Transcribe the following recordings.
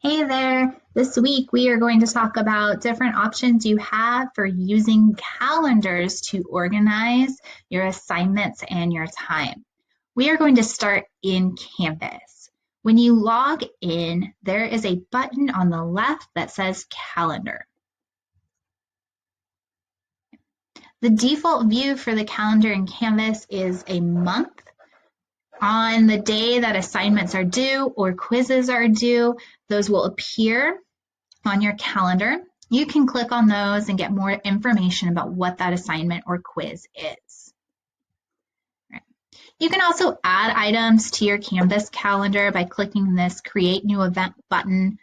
Hey there! This week we are going to talk about different options you have for using calendars to organize your assignments and your time. We are going to start in Canvas. When you log in, there is a button on the left that says Calendar. The default view for the calendar in Canvas is a month. On the day that assignments are due or quizzes are due, those will appear on your calendar. You can click on those and get more information about what that assignment or quiz is. You can also add items to your Canvas calendar by clicking this Create New Event button,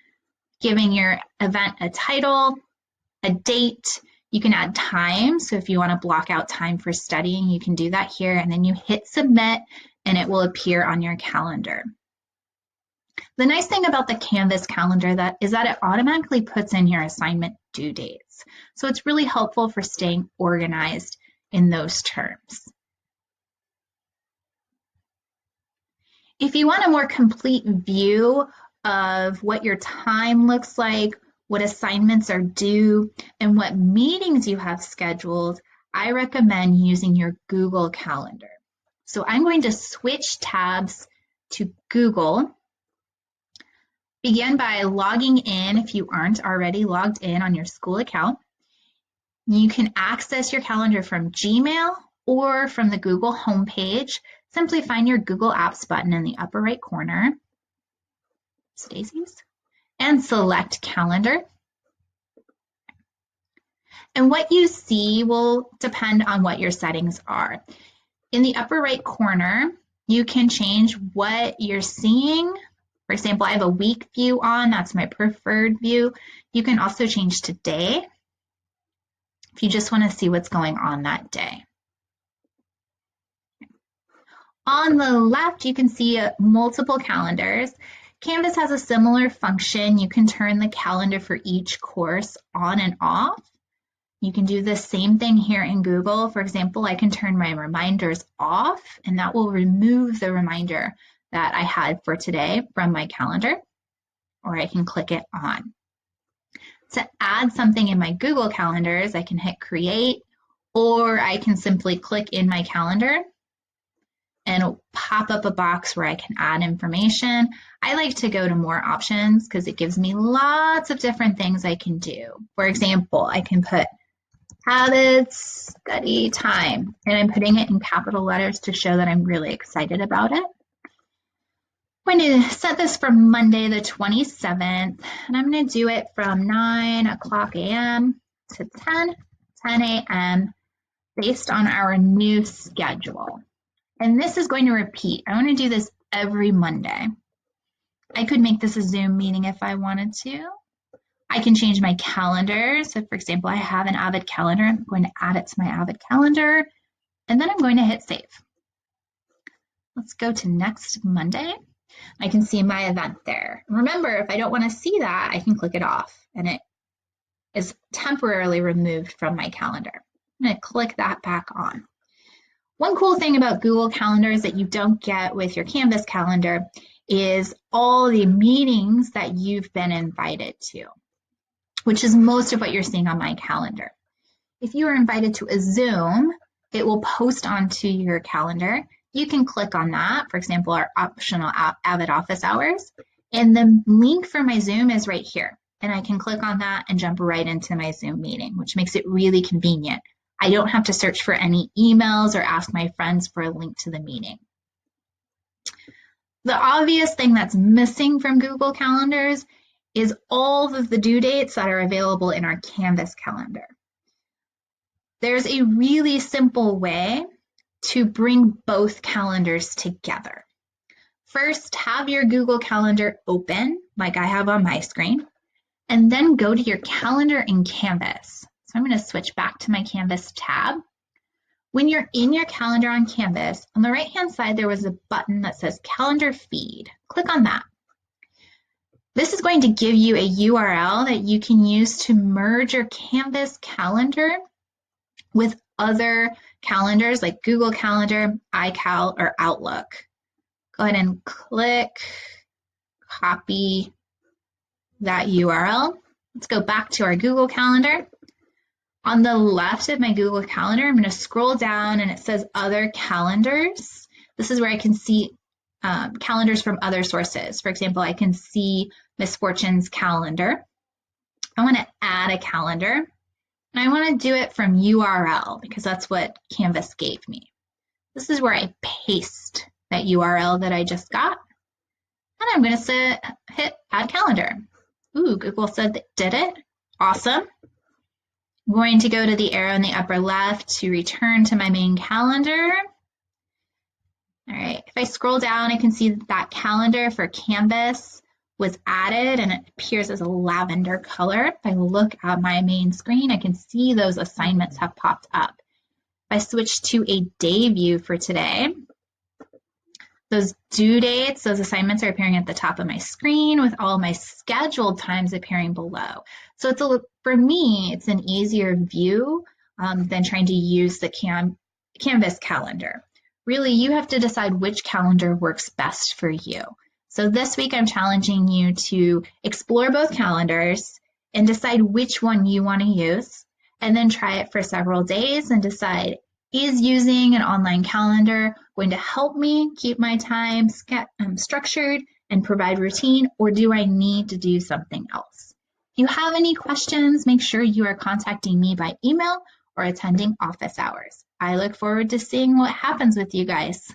giving your event a title, a date. You can add time, so if you want to block out time for studying, you can do that here, and then you hit Submit, and it will appear on your calendar. The nice thing about the Canvas calendar is that it automatically puts in your assignment due dates. So it's really helpful for staying organized in those terms. If you want a more complete view of what your time looks like, what assignments are due, and what meetings you have scheduled, I recommend using your Google Calendar. So I'm going to switch tabs to Google. Begin by logging in if you aren't already logged in on your school account. You can access your calendar from Gmail or from the Google homepage. Simply find your Google Apps button in the upper right corner, and select Calendar. And what you see will depend on what your settings are. In the upper right corner, you can change what you're seeing. For example, I have a week view on, that's my preferred view. You can also change to day if you just want to see what's going on that day. On the left, you can see multiple calendars. Canvas has a similar function. You can turn the calendar for each course on and off. You can do the same thing here in Google. For example, I can turn my reminders off, and that will remove the reminder that I had for today from my calendar, or I can click it on. To add something in my Google calendars, I can hit Create, or I can simply click in my calendar and it'll pop up a box where I can add information. I like to go to more options because it gives me lots of different things I can do. For example, I can put habits, study time, and I'm putting it in capital letters to show that I'm really excited about it. I'm going to set this for Monday the 27th, and I'm going to do it from 9 o'clock a.m. to 10 a.m. based on our new schedule. And this is going to repeat. I want to do this every Monday. I could make this a Zoom meeting if I wanted to. I can change my calendar. So for example, I have an Avid calendar. I'm going to add it to my Avid calendar, and then I'm going to hit save. Let's go to next Monday. I can see my event there. Remember, if I don't want to see that, I can click it off, and it is temporarily removed from my calendar. I'm going to click that back on. One cool thing about Google Calendars that you don't get with your Canvas calendar is all the meetings that you've been invited to, which is most of what you're seeing on my calendar. If you are invited to a Zoom, it will post onto your calendar. You can click on that, for example, our optional Avid office hours, and the link for my Zoom is right here. And I can click on that and jump right into my Zoom meeting, which makes it really convenient. I don't have to search for any emails or ask my friends for a link to the meeting. The obvious thing that's missing from Google Calendars is all of the due dates that are available in our Canvas calendar. There's a really simple way to bring both calendars together. First, have your Google Calendar open, like I have on my screen, and then go to your calendar in Canvas. So I'm going to switch back to my Canvas tab. When you're in your calendar on Canvas, on the right-hand side, there was a button that says Calendar Feed. Click on that. This is going to give you a URL that you can use to merge your Canvas calendar with other calendars like Google Calendar, iCal, or Outlook. Go ahead and click, copy that URL. Let's go back to our Google Calendar. On the left of my Google Calendar, I'm going to scroll down and it says Other Calendars. This is where I can see calendars from other sources. For example, I can see Miss Fortune's calendar. I want to add a calendar, and I want to do it from URL because that's what Canvas gave me. This is where I paste that URL that I just got, and I'm going to hit Add Calendar. Ooh, Google said that did it. Awesome. I'm going to go to the arrow in the upper left to return to my main calendar. All right, if I scroll down, I can see that calendar for Canvas was added and it appears as a lavender color. If I look at my main screen, I can see those assignments have popped up. If I switch to a day view for today, those due dates, those assignments are appearing at the top of my screen with all my scheduled times appearing below. So for me, it's an easier view than trying to use the Canvas calendar. Really, you have to decide which calendar works best for you. So this week, I'm challenging you to explore both calendars and decide which one you want to use, and then try it for several days and decide, is using an online calendar going to help me keep my time structured and provide routine, or do I need to do something else? If you have any questions, make sure you are contacting me by email or attending office hours. I look forward to seeing what happens with you guys.